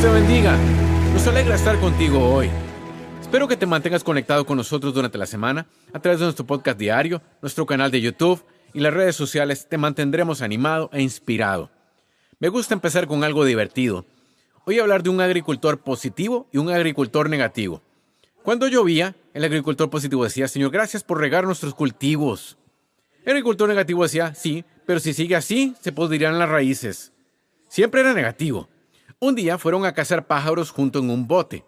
te bendiga. Nos alegra estar contigo hoy. Espero que te mantengas conectado con nosotros durante la semana a través de nuestro podcast diario, nuestro canal de YouTube y las redes sociales. Te mantendremos animado e inspirado. Me gusta empezar con algo divertido. Hoy voy a hablar de un agricultor positivo y un agricultor negativo. Cuando llovía, el agricultor positivo decía: Señor, gracias por regar nuestros cultivos. El agricultor negativo decía: sí, pero si sigue así, se podrirán las raíces. Siempre era negativo. Un día fueron a cazar pájaros junto en un bote.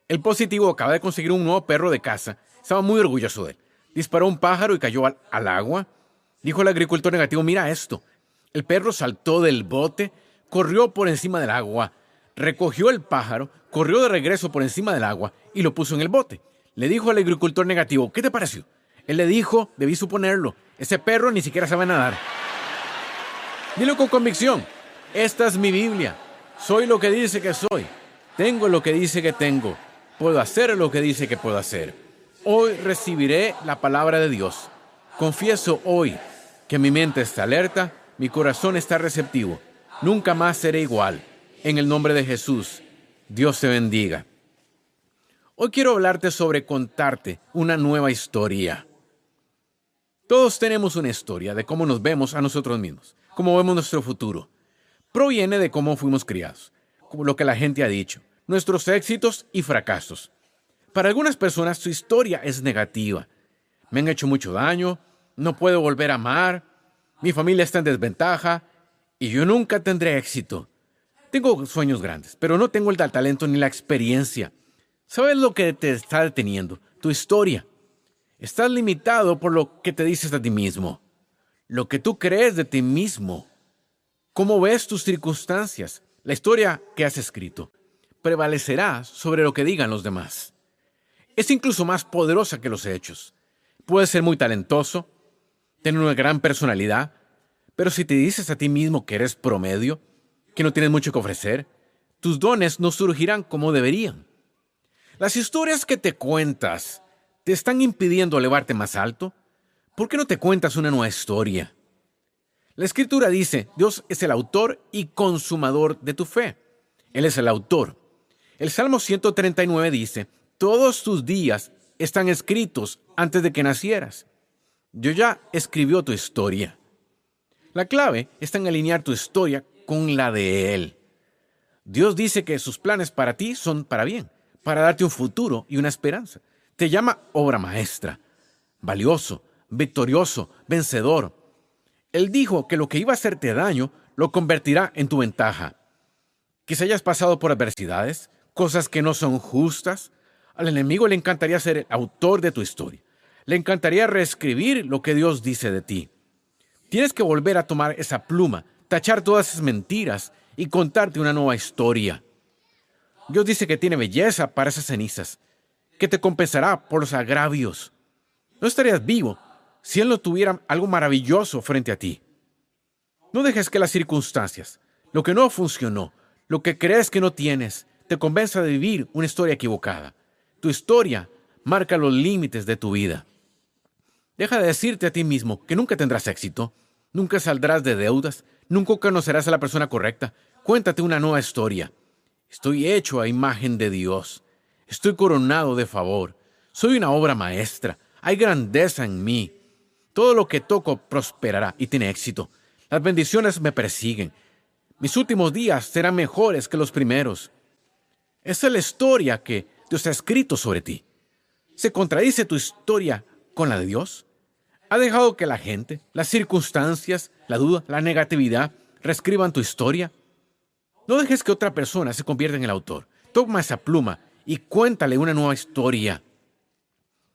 El positivo acaba de conseguir un nuevo perro de caza. Estaba muy orgulloso de él. Disparó un pájaro y cayó al agua. Dijo el agricultor negativo: mira esto. El perro saltó del bote, corrió por encima del agua, recogió el pájaro, corrió de regreso por encima del agua y lo puso en el bote. Le dijo al agricultor negativo: ¿qué te pareció? Él le dijo: debí suponerlo. Ese perro ni siquiera sabe nadar. Dilo con convicción: esta es mi Biblia. Soy lo que dice que soy. Tengo lo que dice que tengo. Puedo hacer lo que dice que puedo hacer. Hoy recibiré la palabra de Dios. Confieso hoy que mi mente está alerta, mi corazón está receptivo. Nunca más seré igual. En el nombre de Jesús, Dios te bendiga. Hoy quiero hablarte sobre contarte una nueva historia. Todos tenemos una historia de cómo nos vemos a nosotros mismos, cómo vemos nuestro futuro. Proviene de cómo fuimos criados, como lo que la gente ha dicho, nuestros éxitos y fracasos. Para algunas personas su historia es negativa. Me han hecho mucho daño, no puedo volver a amar, mi familia está en desventaja y yo nunca tendré éxito. Tengo sueños grandes, pero no tengo el talento ni la experiencia. ¿Sabes lo que te está deteniendo? Tu historia. Estás limitado por lo que te dices a ti mismo, lo que tú crees de ti mismo. ¿Cómo ves tus circunstancias? La historia que has escrito prevalecerá sobre lo que digan los demás. Es incluso más poderosa que los hechos. Puedes ser muy talentoso, tener una gran personalidad, pero si te dices a ti mismo que eres promedio, que no tienes mucho que ofrecer, tus dones no surgirán como deberían. Las historias que te cuentas te están impidiendo elevarte más alto. ¿Por qué no te cuentas una nueva historia? La Escritura dice: Dios es el autor y consumador de tu fe. Él es el autor. El Salmo 139 dice: todos tus días están escritos antes de que nacieras. Dios ya escribió tu historia. La clave está en alinear tu historia con la de Él. Dios dice que sus planes para ti son para bien, para darte un futuro y una esperanza. Te llama obra maestra, valioso, victorioso, vencedor. Él dijo que lo que iba a hacerte daño lo convertirá en tu ventaja. Quizá hayas pasado por adversidades, cosas que no son justas. Al enemigo le encantaría ser el autor de tu historia. Le encantaría reescribir lo que Dios dice de ti. Tienes que volver a tomar esa pluma, tachar todas esas mentiras y contarte una nueva historia. Dios dice que tiene belleza para esas cenizas, que te compensará por los agravios. No estarías vivo si Él no tuviera algo maravilloso frente a ti. No dejes que las circunstancias, lo que no funcionó, lo que crees que no tienes, te convenza de vivir una historia equivocada. Tu historia marca los límites de tu vida. Deja de decirte a ti mismo que nunca tendrás éxito, nunca saldrás de deudas, nunca conocerás a la persona correcta. Cuéntate una nueva historia. Estoy hecho a imagen de Dios. Estoy coronado de favor. Soy una obra maestra. Hay grandeza en mí. Todo lo que toco prosperará y tiene éxito. Las bendiciones me persiguen. Mis últimos días serán mejores que los primeros. Esa es la historia que Dios ha escrito sobre ti. ¿Se contradice tu historia con la de Dios? ¿Ha dejado que la gente, las circunstancias, la duda, la negatividad reescriban tu historia? No dejes que otra persona se convierta en el autor. Toma esa pluma y cuéntale una nueva historia.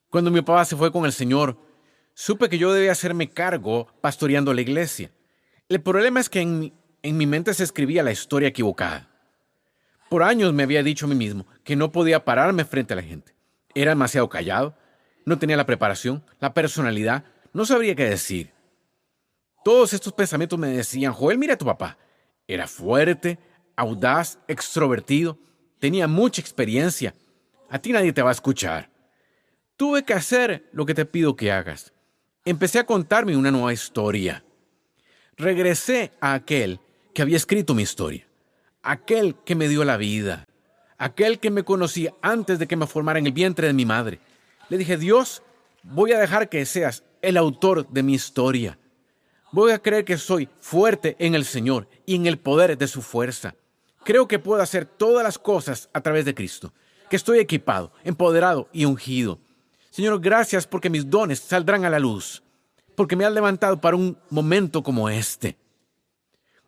Cuando mi papá se fue con el Señor, supe que yo debía hacerme cargo pastoreando la iglesia. El problema es que en mi mente se escribía la historia equivocada. Por años me había dicho a mí mismo que no podía pararme frente a la gente. Era demasiado callado, no tenía la preparación, la personalidad, no sabría qué decir. Todos estos pensamientos me decían: Joel, mira a tu papá. Era fuerte, audaz, extrovertido, tenía mucha experiencia. A ti nadie te va a escuchar. Tuve que hacer lo que te pido que hagas. Empecé a contarme una nueva historia. Regresé a aquel que había escrito mi historia, aquel que me dio la vida. aquel que me conocía antes de que me formara en el vientre de mi madre. Le dije, Dios, voy a dejar que seas el autor de mi historia. Voy a creer que soy fuerte en el Señor y en el poder de su fuerza. Creo que puedo hacer todas las cosas a través de Cristo, que estoy equipado, empoderado y ungido. Señor, gracias porque mis dones saldrán a la luz, porque me has levantado para un momento como este.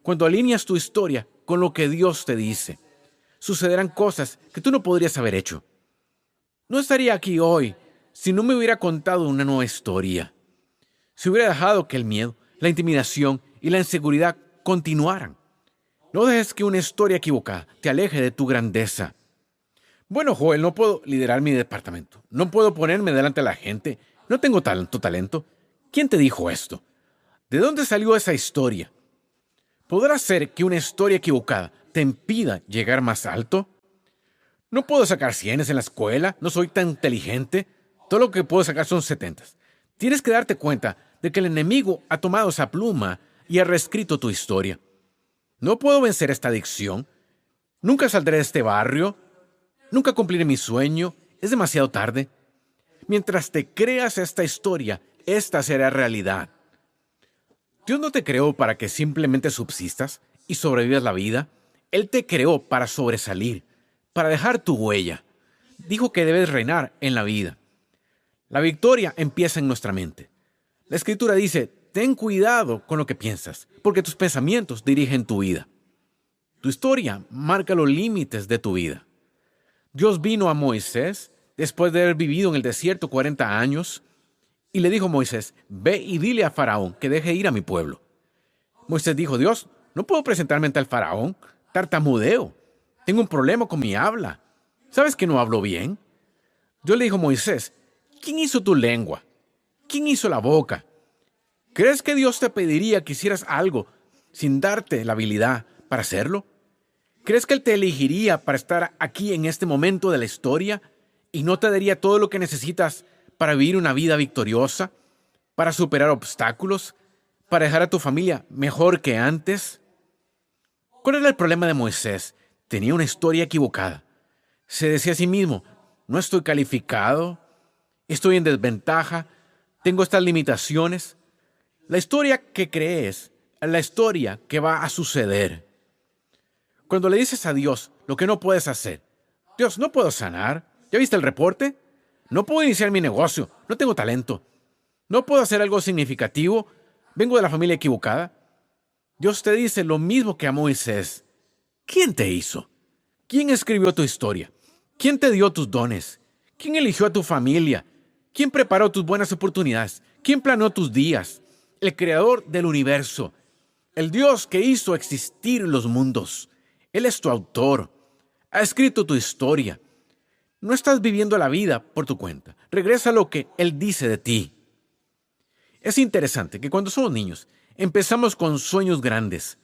Cuando alineas tu historia con lo que Dios te dice, sucederán cosas que tú no podrías haber hecho. No estaría aquí hoy si no me hubiera contado una nueva historia. Si hubiera dejado que el miedo, la intimidación y la inseguridad continuaran. No dejes que una historia equivocada te aleje de tu grandeza. Bueno, Joel, no puedo liderar mi departamento. No puedo ponerme delante de la gente. No tengo talento. ¿Quién te dijo esto? ¿De dónde salió esa historia? ¿Podrá ser que una historia equivocada te impida llegar más alto? No puedo sacar 100 en la escuela. No soy tan inteligente. Todo lo que puedo sacar son 70. Tienes que darte cuenta de que el enemigo ha tomado esa pluma y ha reescrito tu historia. No puedo vencer esta adicción. Nunca saldré de este barrio. Nunca cumpliré mi sueño. Es demasiado tarde. Mientras te creas esta historia, esta será realidad. Dios no te creó para que simplemente subsistas y sobrevivas la vida. Él te creó para sobresalir, para dejar tu huella. Dijo que debes reinar en la vida. La victoria empieza en nuestra mente. La Escritura dice, ten cuidado con lo que piensas, porque tus pensamientos dirigen tu vida. Tu historia marca los límites de tu vida. Dios vino a Moisés después de haber vivido en el desierto 40 años y le dijo a Moisés, ve y dile a Faraón que deje ir a mi pueblo. Moisés dijo, Dios, no puedo presentarme ante el Faraón, tartamudeo, tengo un problema con mi habla. ¿Sabes que no hablo bien? Dios le dijo a Moisés, ¿quién hizo tu lengua? ¿Quién hizo la boca? ¿Crees que Dios te pediría que hicieras algo sin darte la habilidad para hacerlo? ¿Crees que Él te elegiría para estar aquí en este momento de la historia y no te daría todo lo que necesitas para vivir una vida victoriosa, para superar obstáculos, para dejar a tu familia mejor que antes? ¿Cuál era el problema de Moisés? Tenía una historia equivocada. Se decía a sí mismo, no estoy calificado, estoy en desventaja, tengo estas limitaciones. La historia que crees es la historia que va a suceder. Cuando le dices a Dios lo que no puedes hacer, Dios, no puedo sanar, ¿ya viste el reporte? No puedo iniciar mi negocio, no tengo talento. No puedo hacer algo significativo, vengo de la familia equivocada. Dios te dice lo mismo que a Moisés. ¿Quién te hizo? ¿Quién escribió tu historia? ¿Quién te dio tus dones? ¿Quién eligió a tu familia? ¿Quién preparó tus buenas oportunidades? ¿Quién planeó tus días? El creador del universo. El Dios que hizo existir los mundos. Él es tu autor. Ha escrito tu historia. No estás viviendo la vida por tu cuenta. Regresa a lo que Él dice de ti. Es interesante que cuando somos niños, empezamos con sueños grandes.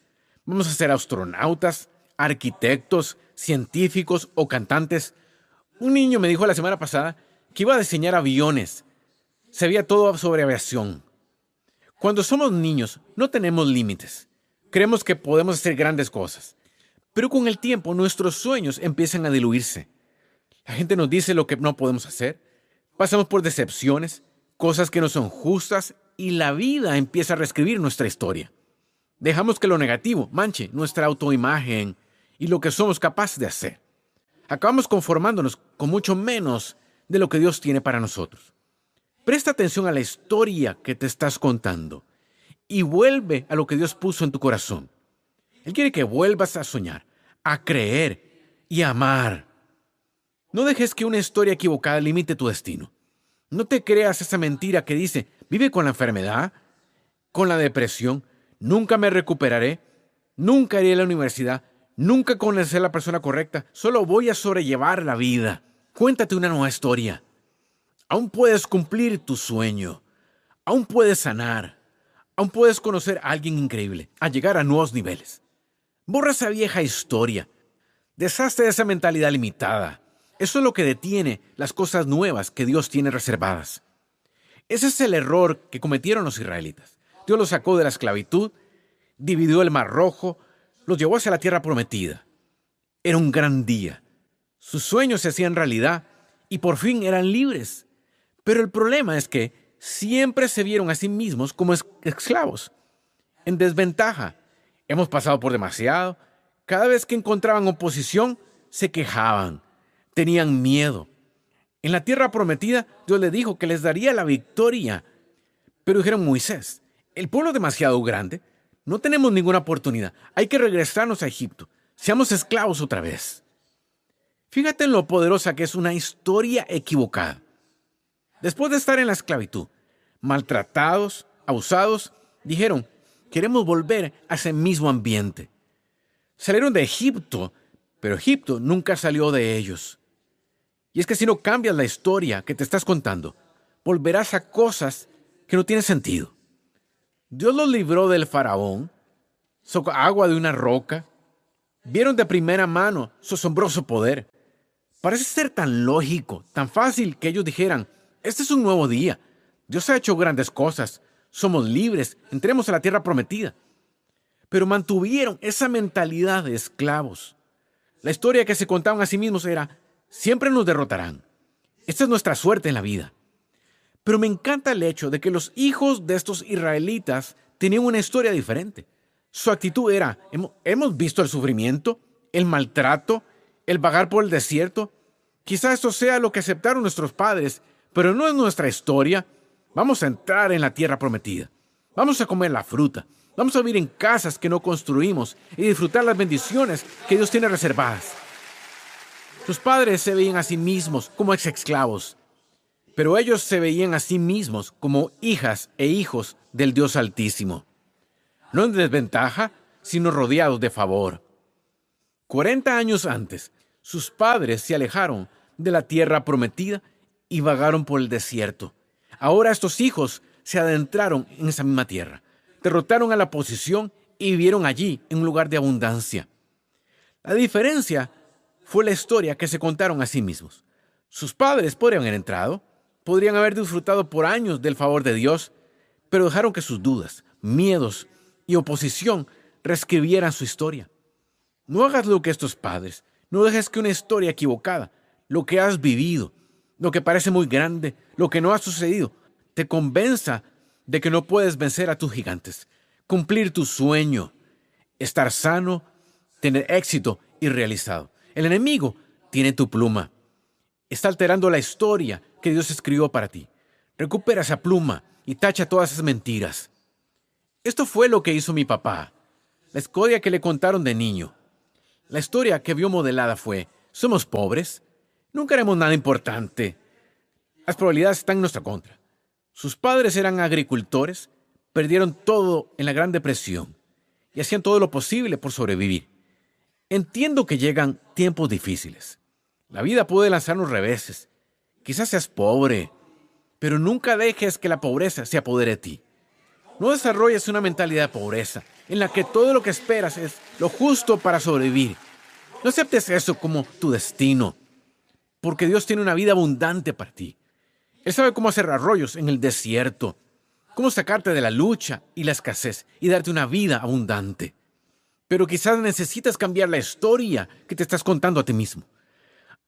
Vamos a ser astronautas, arquitectos, científicos o cantantes. Un niño me dijo la semana pasada que iba a diseñar aviones. Sabía todo sobre aviación. Cuando somos niños, no tenemos límites. Creemos que podemos hacer grandes cosas. Pero con el tiempo, nuestros sueños empiezan a diluirse. La gente nos dice lo que no podemos hacer. Pasamos por decepciones, cosas que no son justas, y la vida empieza a reescribir nuestra historia. Dejamos que lo negativo manche nuestra autoimagen y lo que somos capaces de hacer. Acabamos conformándonos con mucho menos de lo que Dios tiene para nosotros. Presta atención a la historia que te estás contando y vuelve a lo que Dios puso en tu corazón. Él quiere que vuelvas a soñar, a creer y a amar. No dejes que una historia equivocada limite tu destino. No te creas esa mentira que dice, vive con la enfermedad, con la depresión, nunca me recuperaré, nunca iré a la universidad, nunca conoceré a la persona correcta, solo voy a sobrellevar la vida. Cuéntate una nueva historia. Aún puedes cumplir tu sueño, aún puedes sanar, aún puedes conocer a alguien increíble, a llegar a nuevos niveles. Borra esa vieja historia, deshazte de esa mentalidad limitada. Eso es lo que detiene las cosas nuevas que Dios tiene reservadas. Ese es el error que cometieron los israelitas. Dios los sacó de la esclavitud, dividió el Mar Rojo, los llevó hacia la tierra prometida. Era un gran día. Sus sueños se hacían realidad y por fin eran libres. Pero el problema es que siempre se vieron a sí mismos como esclavos, en desventaja. Hemos pasado por demasiado. Cada vez que encontraban oposición, se quejaban, tenían miedo. En la tierra prometida, Dios les dijo que les daría la victoria. Pero dijeron: Moisés, el pueblo es demasiado grande, no tenemos ninguna oportunidad, hay que regresarnos a Egipto, seamos esclavos otra vez. Fíjate en lo poderosa que es una historia equivocada. Después de estar en la esclavitud, maltratados, abusados, dijeron: queremos volver a ese mismo ambiente. Salieron de Egipto, pero Egipto nunca salió de ellos. Y es que si no cambias la historia que te estás contando, volverás a cosas que no tienen sentido. Dios los libró del faraón, sacó agua de una roca, vieron de primera mano su asombroso poder. Parece ser tan lógico, tan fácil que ellos dijeran: este es un nuevo día, Dios ha hecho grandes cosas, somos libres, entremos a la tierra prometida. Pero mantuvieron esa mentalidad de esclavos. La historia que se contaban a sí mismos era: siempre nos derrotarán. Esta es nuestra suerte en la vida. Pero me encanta el hecho de que los hijos de estos israelitas tenían una historia diferente. Su actitud era: hemos visto el sufrimiento, el maltrato, el vagar por el desierto. Quizás esto sea lo que aceptaron nuestros padres, pero no es nuestra historia. Vamos a entrar en la tierra prometida. Vamos a comer la fruta. Vamos a vivir en casas que no construimos y disfrutar las bendiciones que Dios tiene reservadas. Sus padres se veían a sí mismos como ex-esclavos, pero ellos se veían a sí mismos como hijas e hijos del Dios Altísimo. No en desventaja, sino rodeados de favor. 40 años antes, sus padres se alejaron de la tierra prometida y vagaron por el desierto. Ahora estos hijos se adentraron en esa misma tierra, derrotaron a la oposición y vivieron allí en un lugar de abundancia. La diferencia fue la historia que se contaron a sí mismos. Sus padres podrían haber entrado, podrían haber disfrutado por años del favor de Dios, pero dejaron que sus dudas, miedos y oposición reescribieran su historia. No hagas lo que estos padres, no dejes que una historia equivocada, lo que has vivido, lo que parece muy grande, lo que no ha sucedido, te convenza de que no puedes vencer a tus gigantes, cumplir tu sueño, estar sano, tener éxito y realizado. El enemigo tiene tu pluma. Está alterando la historia que Dios escribió para ti. Recupera esa pluma y tacha todas esas mentiras. Esto fue lo que hizo mi papá. La historia que le contaron de niño. La historia que vio modelada fue: somos pobres, nunca haremos nada importante. Las probabilidades están en nuestra contra. Sus padres eran agricultores, perdieron todo en la Gran Depresión y hacían todo lo posible por sobrevivir. Entiendo que llegan tiempos difíciles. La vida puede lanzarnos reveses. Quizás seas pobre, pero nunca dejes que la pobreza se apodere de ti. No desarrolles una mentalidad de pobreza en la que todo lo que esperas es lo justo para sobrevivir. No aceptes eso como tu destino, porque Dios tiene una vida abundante para ti. Él sabe cómo hacer arroyos en el desierto, cómo sacarte de la lucha y la escasez y darte una vida abundante. Pero quizás necesitas cambiar la historia que te estás contando a ti mismo.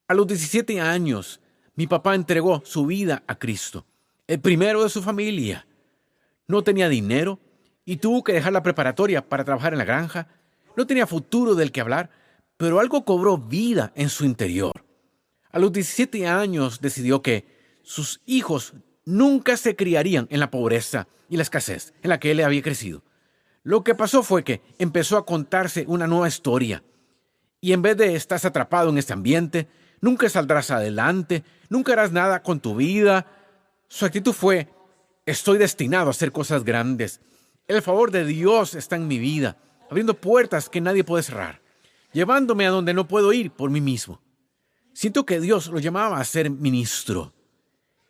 A los 17 años, mi papá entregó su vida a Cristo, el primero de su familia. No tenía dinero y tuvo que dejar la preparatoria para trabajar en la granja. No tenía futuro del que hablar, pero algo cobró vida en su interior. A los 17 años decidió que sus hijos nunca se criarían en la pobreza y la escasez en la que él había crecido. Lo que pasó fue que empezó a contarse una nueva historia. Y en vez de estar atrapado en este ambiente, nunca saldrás adelante, nunca harás nada con tu vida. Su actitud fue: estoy destinado a hacer cosas grandes. El favor de Dios está en mi vida, abriendo puertas que nadie puede cerrar, llevándome a donde no puedo ir por mí mismo. Siento que Dios lo llamaba a ser ministro.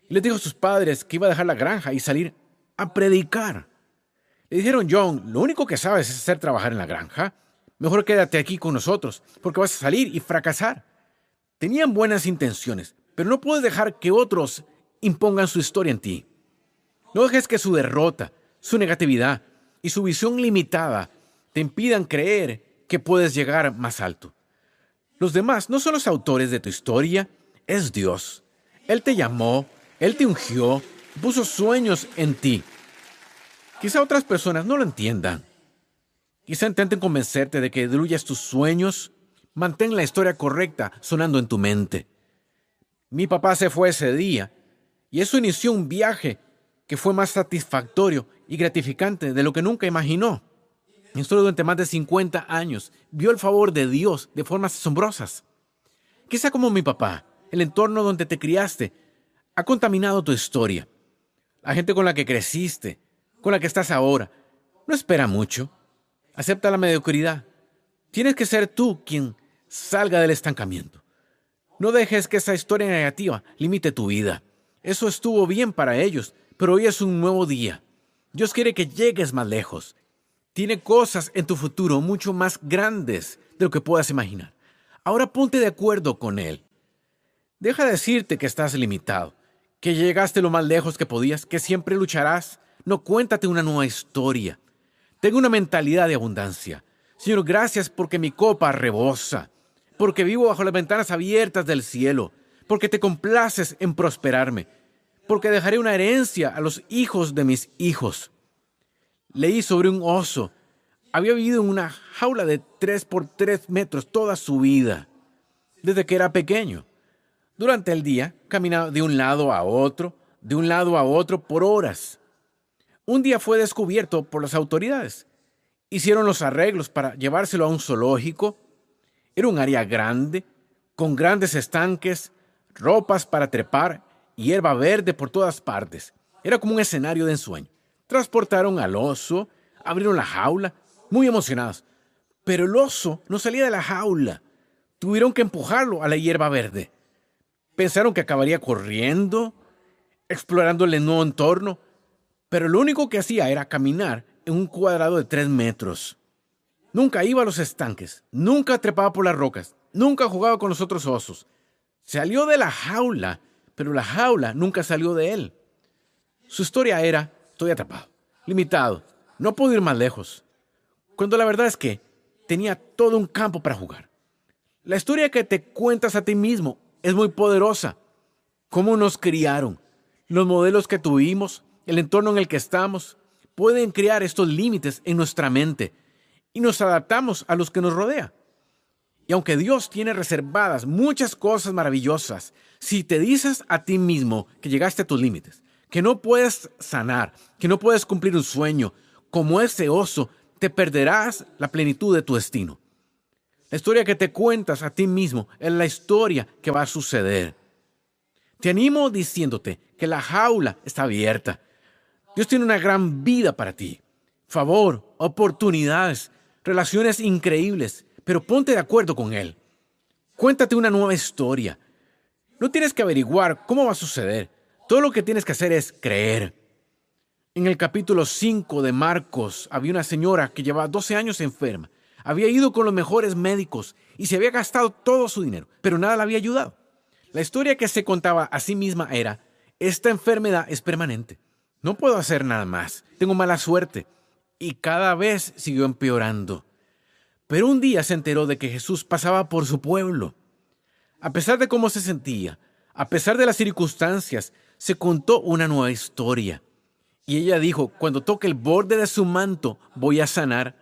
Y les dijo a sus padres que iba a dejar la granja y salir a predicar. Le dijeron: John, lo único que sabes es hacer trabajar en la granja. Mejor quédate aquí con nosotros, porque vas a salir y fracasar. Tenían buenas intenciones, pero no puedes dejar que otros impongan su historia en ti. No dejes que su derrota, su negatividad y su visión limitada te impidan creer que puedes llegar más alto. Los demás no son los autores de tu historia, es Dios. Él te llamó, Él te ungió, puso sueños en ti. Quizá otras personas no lo entiendan. Quizá intenten convencerte de que diluyas tus sueños. Mantén la historia correcta sonando en tu mente. Mi papá se fue ese día y eso inició un viaje que fue más satisfactorio y gratificante de lo que nunca imaginó. Mi historia durante más de 50 años vio el favor de Dios de formas asombrosas. Quizá como mi papá, el entorno donde te criaste ha contaminado tu historia. La gente con la que creciste, con la que estás ahora, no espera mucho. Acepta la mediocridad. Tienes que ser tú quien salga del estancamiento. No dejes que esa historia negativa limite tu vida. Eso estuvo bien para ellos, pero hoy es un nuevo día. Dios quiere que llegues más lejos. Tiene cosas en tu futuro mucho más grandes de lo que puedas imaginar. Ahora ponte de acuerdo con Él. Deja de decirte que estás limitado, que llegaste lo más lejos que podías, que siempre lucharás. No, cuéntate una nueva historia. Tengo una mentalidad de abundancia. Señor, gracias porque mi copa rebosa, porque vivo bajo las ventanas abiertas del cielo, porque te complaces en prosperarme, porque dejaré una herencia a los hijos de mis hijos. Leí sobre un oso. Había vivido en una jaula de 3 por 3 metros toda su vida, desde que era pequeño. Durante el día, caminaba de un lado a otro por horas. Un día fue descubierto por las autoridades. Hicieron los arreglos para llevárselo a un zoológico. Era un área grande, con grandes estanques, ropas para trepar y hierba verde por todas partes. Era como un escenario de ensueño. Transportaron al oso, abrieron la jaula, muy emocionados. Pero el oso no salía de la jaula. Tuvieron que empujarlo a la hierba verde. Pensaron que acabaría corriendo, explorando el nuevo entorno, pero lo único que hacía era caminar en un cuadrado de 3 metros. Nunca iba a los estanques, nunca trepaba por las rocas, nunca jugaba con los otros osos. Salió de la jaula, pero la jaula nunca salió de él. Su historia era: estoy atrapado, limitado, no puedo ir más lejos. Cuando la verdad es que tenía todo un campo para jugar. La historia que te cuentas a ti mismo es muy poderosa. Cómo nos criaron, los modelos que tuvimos, el entorno en el que estamos, pueden crear estos límites en nuestra mente y nos adaptamos a los que nos rodea. Y aunque Dios tiene reservadas muchas cosas maravillosas, si te dices a ti mismo que llegaste a tus límites, que no puedes sanar, que no puedes cumplir un sueño, como ese oso, te perderás la plenitud de tu destino. La historia que te cuentas a ti mismo es la historia que va a suceder. Te animo diciéndote que la jaula está abierta. Dios tiene una gran vida para ti. Favor, oportunidades, relaciones increíbles, pero ponte de acuerdo con Él. Cuéntate una nueva historia. No tienes que averiguar cómo va a suceder. Todo lo que tienes que hacer es creer. En el capítulo 5 de Marcos había una señora que llevaba 12 años enferma. Había ido con los mejores médicos y se había gastado todo su dinero, pero nada le había ayudado. La historia que se contaba a sí misma era: esta enfermedad es permanente. No puedo hacer nada más. Tengo mala suerte. Y cada vez siguió empeorando. Pero un día se enteró de que Jesús pasaba por su pueblo. A pesar de cómo se sentía, a pesar de las circunstancias, se contó una nueva historia. Y ella dijo: cuando toque el borde de su manto, voy a sanar.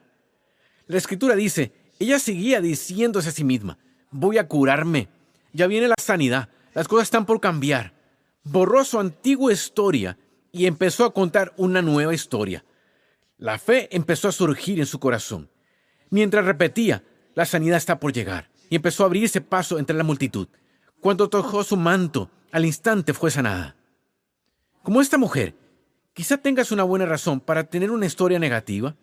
La Escritura dice, ella seguía diciéndose a sí misma: voy a curarme. Ya viene la sanidad. Las cosas están por cambiar. Borró su antigua historia y empezó a contar una nueva historia. La fe empezó a surgir en su corazón. Mientras repetía: la sanidad está por llegar, y empezó a abrirse paso entre la multitud. Cuando tocó su manto, al instante fue sanada. Como esta mujer, quizá tengas una buena razón para tener una historia negativa.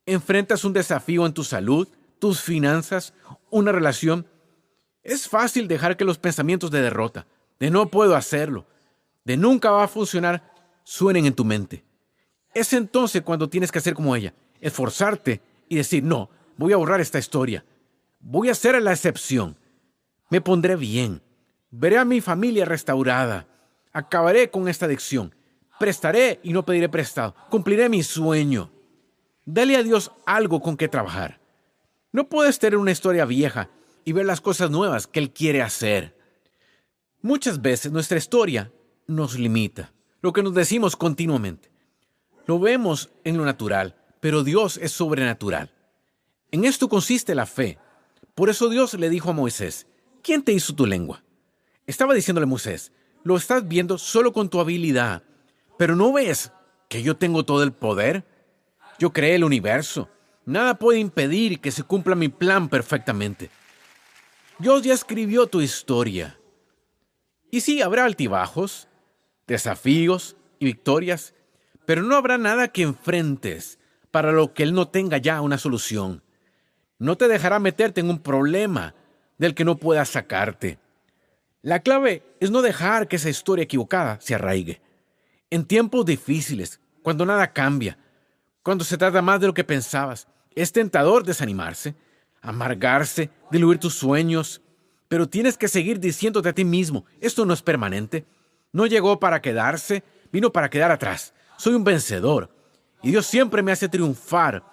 Enfrentas un desafío en tu salud, tus finanzas, una relación. Es fácil dejar que los pensamientos de derrota, de no puedo hacerlo, de nunca va a funcionar, suenen en tu mente. Es entonces cuando tienes que hacer como ella, esforzarte y decir: no, voy a borrar esta historia. Voy a ser la excepción. Me pondré bien. Veré a mi familia restaurada. Acabaré con esta adicción. Prestaré y no pediré prestado. Cumpliré mi sueño. Dale a Dios algo con que trabajar. No puedes tener una historia vieja y ver las cosas nuevas que Él quiere hacer. Muchas veces nuestra historia nos limita, lo que nos decimos continuamente. Lo vemos en lo natural, pero Dios es sobrenatural. En esto consiste la fe. Por eso Dios le dijo a Moisés, ¿quién te hizo tu lengua? Estaba diciéndole a Moisés, lo estás viendo solo con tu habilidad, pero ¿no ves que yo tengo todo el poder? Yo creé el universo. Nada puede impedir que se cumpla mi plan perfectamente. Dios ya escribió tu historia. Y sí, habrá altibajos, desafíos y victorias, pero no habrá nada que enfrentes para lo que Él no tenga ya una solución. No te dejará meterte en un problema del que no puedas sacarte. La clave es no dejar que esa historia equivocada se arraigue. En tiempos difíciles, cuando nada cambia, cuando se trata más de lo que pensabas, es tentador desanimarse, amargarse, diluir tus sueños, pero tienes que seguir diciéndote a ti mismo, esto no es permanente, no llegó para quedarse, vino para quedar atrás. Soy un vencedor y Dios siempre me hace triunfar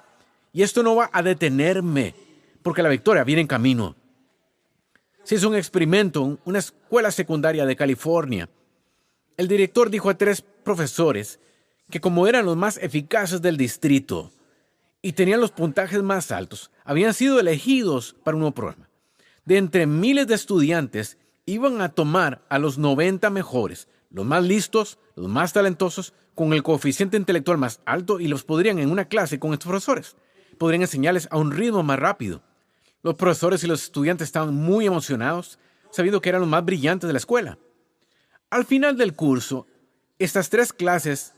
y esto no va a detenerme porque la victoria viene en camino. Se hizo un experimento en una escuela secundaria de California. El director dijo a 3 profesores que como eran los más eficaces del distrito y tenían los puntajes más altos, habían sido elegidos para un nuevo programa. De entre miles de estudiantes, iban a tomar a los 90 mejores, los más listos, los más talentosos, con el coeficiente intelectual más alto y los podrían en una clase con estos profesores. Podrían enseñarles a un ritmo más rápido. Los profesores y los estudiantes estaban muy emocionados, sabiendo que eran los más brillantes de la escuela. Al final del curso, estas 3 clases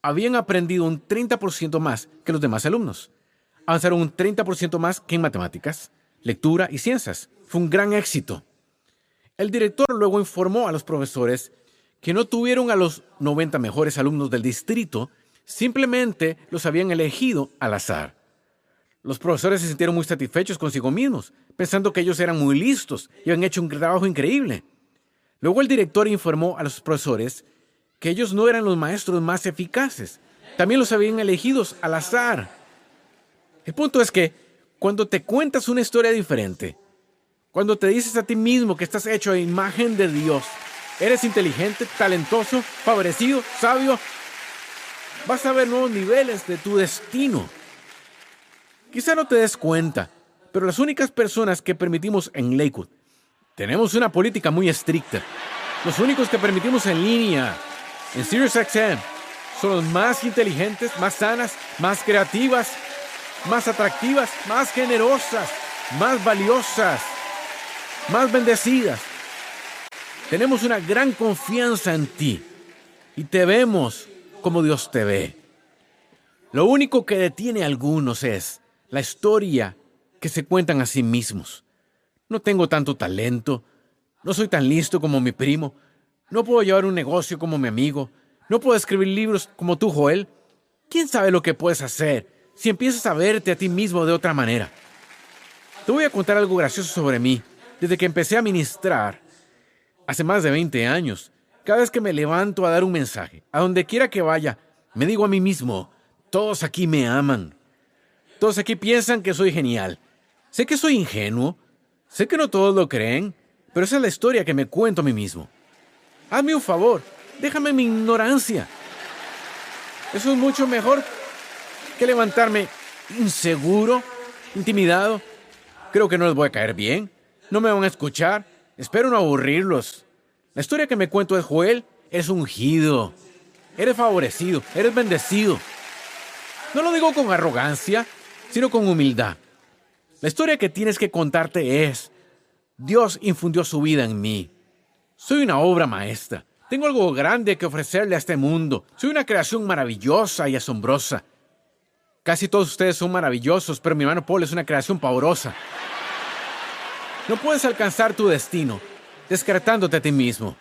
habían aprendido un 30% más que los demás alumnos. Avanzaron un 30% más que en matemáticas, lectura y ciencias. Fue un gran éxito. El director luego informó a los profesores que no tuvieron a los 90 mejores alumnos del distrito, simplemente los habían elegido al azar. Los profesores se sintieron muy satisfechos consigo mismos, pensando que ellos eran muy listos y habían hecho un trabajo increíble. Luego el director informó a los profesores que ellos no eran los maestros más eficaces. También los habían elegido al azar. El punto es que cuando te cuentas una historia diferente, cuando te dices a ti mismo que estás hecho a imagen de Dios, eres inteligente, talentoso, favorecido, sabio, vas a ver nuevos niveles de tu destino. Quizá no te des cuenta, pero las únicas personas que permitimos en Lakewood, tenemos una política muy estricta. Los únicos que permitimos en línea, en SiriusXM, son los más inteligentes, más sanas, más creativas, más atractivas, más generosas, más valiosas, más bendecidas. Tenemos una gran confianza en ti y te vemos como Dios te ve. Lo único que detiene a algunos es la historia que se cuentan a sí mismos. No tengo tanto talento, no soy tan listo como mi primo, no puedo llevar un negocio como mi amigo, no puedo escribir libros como tú, Joel. ¿Quién sabe lo que puedes hacer si empiezas a verte a ti mismo de otra manera? Te voy a contar algo gracioso sobre mí. Desde que empecé a ministrar, hace más de 20 años, cada vez que me levanto a dar un mensaje, a donde quiera que vaya, me digo a mí mismo, todos aquí me aman. Todos aquí piensan que soy genial. Sé que soy ingenuo, sé que no todos lo creen, pero esa es la historia que me cuento a mí mismo. Hazme un favor, déjame mi ignorancia. Eso es mucho mejor que levantarme inseguro, intimidado. Creo que no les voy a caer bien, no me van a escuchar, espero no aburrirlos. La historia que me cuento es Joel, eres ungido, eres favorecido, eres bendecido. No lo digo con arrogancia, sino con humildad. La historia que tienes que contarte es, Dios infundió su vida en mí. Soy una obra maestra. Tengo algo grande que ofrecerle a este mundo. Soy una creación maravillosa y asombrosa. Casi todos ustedes son maravillosos, pero mi hermano Paul es una creación pavorosa. No puedes alcanzar tu destino descartándote a ti mismo.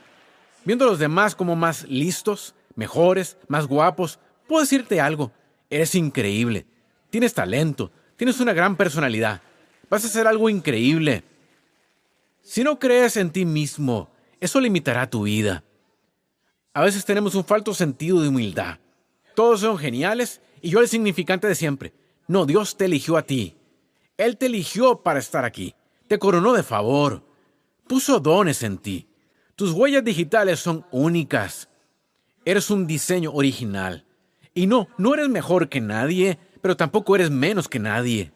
Viendo a los demás como más listos, mejores, más guapos, puedo decirte algo. Eres increíble. Tienes talento. Tienes una gran personalidad. Vas a hacer algo increíble. Si no crees en ti mismo, eso limitará tu vida. A veces tenemos un falto sentido de humildad. Todos son geniales y yo el significante de siempre. No, Dios te eligió a ti. Él te eligió para estar aquí. te coronó de favor, puso dones en ti. Tus huellas digitales son únicas. Eres un diseño original. Y no eres mejor que nadie, pero tampoco eres menos que nadie.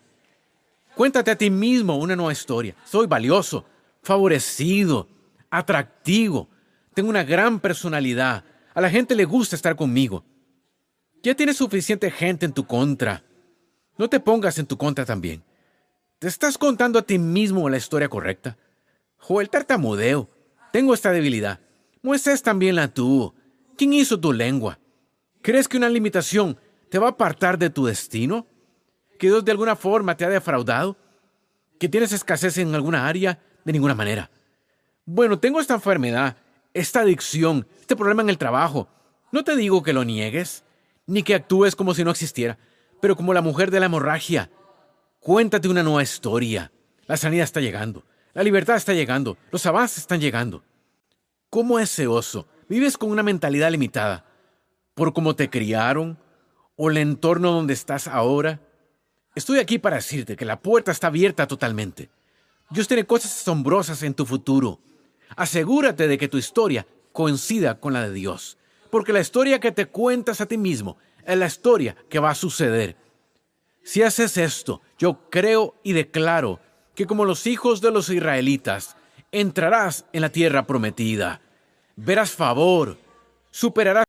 Cuéntate a ti mismo una nueva historia. Soy valioso, favorecido, atractivo. Tengo una gran personalidad. A la gente le gusta estar conmigo. Ya tienes suficiente gente en tu contra. No te pongas en tu contra también. ¿Te estás contando a ti mismo la historia correcta? Joel, tartamudeo. Tengo esta debilidad. Moisés también la tuvo. ¿Quién hizo tu lengua? ¿Crees que una limitación te va a apartar de tu destino? ¿Que Dios de alguna forma te ha defraudado? ¿Que tienes escasez en alguna área? De ninguna manera. Bueno, tengo esta enfermedad, esta adicción, este problema en el trabajo. No te digo que lo niegues, ni que actúes como si no existiera, pero como la mujer de la hemorragia. Cuéntate una nueva historia. La sanidad está llegando. La libertad está llegando. Los avances están llegando. Como ese oso, vives con una mentalidad limitada. ¿Por cómo te criaron? ¿O el entorno donde estás ahora? Estoy aquí para decirte que la puerta está abierta totalmente. Dios tiene cosas asombrosas en tu futuro. Asegúrate de que tu historia coincida con la de Dios. Porque la historia que te cuentas a ti mismo es la historia que va a suceder. Si haces esto, yo creo y declaro que como los hijos de los israelitas, entrarás en la tierra prometida. Verás favor, superarás